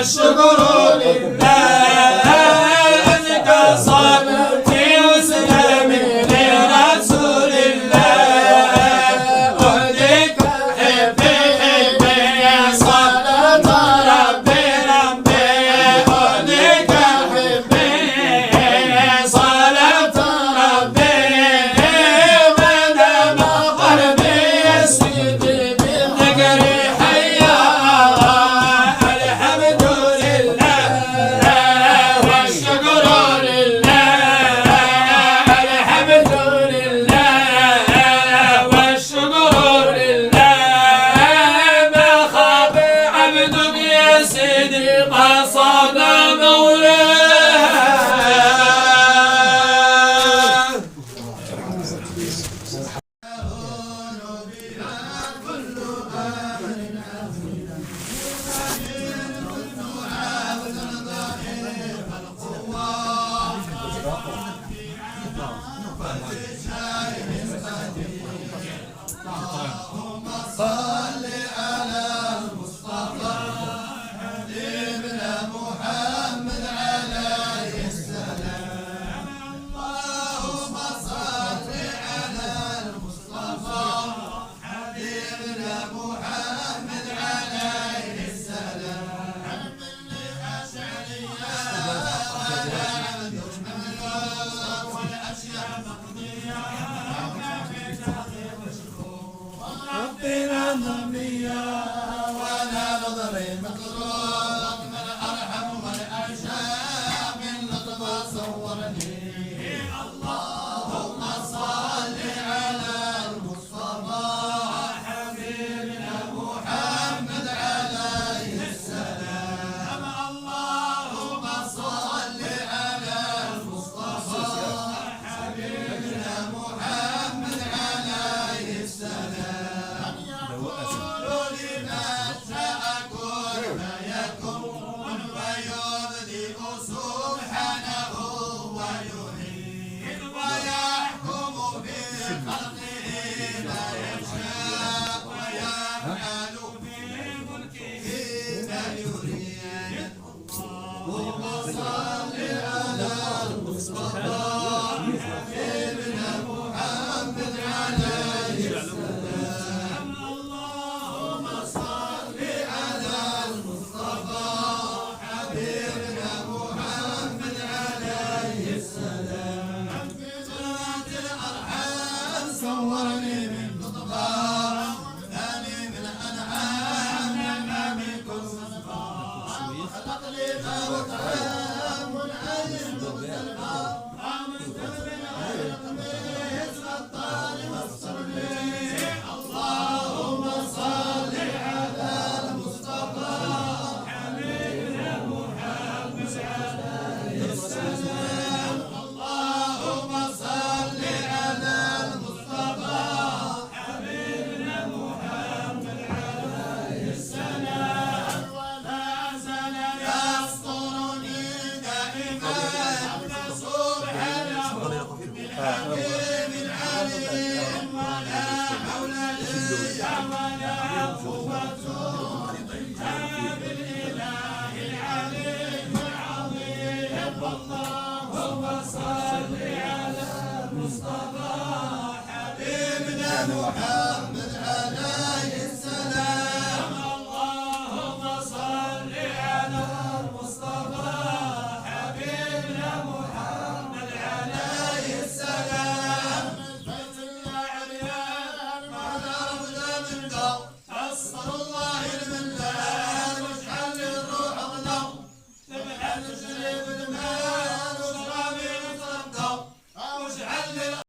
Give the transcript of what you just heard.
والشكر لله أنك صلتي وسلامي لرسول الله أهديك حبي حبي يا صلاة ربي ربي أهديك حبي صلاة ربي ما دام قلبي يا سيدي بالذكر حيا الحمد لله والشكر لله الحمد لله والشكر لله ما خاب عبدك يا سيدي قصد مولاه صل على المصطفى حبيبنا محمد عليه السلام اللهم صل على المصطفى حبيبنا محمد عليه السلام من أشعرية ولا عبد الملوك والأشياء مقضية ربنا ضمية ولا نظري مطلوب من أرحم ومن أشاء من لطف صورني اللهم صل على المصطفى حبيبنا محمد عليه السلام اللهم صل على المصطفى حبيبنا محمد عليه السلام يقول لمن شاء كن فيكون ويبدئ سبحانه ويحيي ويحكم في خلقه ما يشاء ويفعل في ملكه ما يريد اللهم صل على المصطفى حبيبنا محمد عليه السلام اللهم صل على المصطفى حبيبنا محمد عليه السلام في جنات الأرحام صورني من نطفة ثاني من أنعام نعمة من كل صفة خلق لي ما وطعام منعزل مختلفة من كل غير قميص غطاني وصل لي اللهم صل على المصطفى حبيبنا محمد عليه السلام اللهم صل على المصطفى حبيبنا محمد عليه السلام ولا زال يسترني دائما سبحانه بالحكيم العليم ولا حول لي ولا قوة إلا بالإله العلي العظيم اللهم صل على المصطفى حبيبنا محمد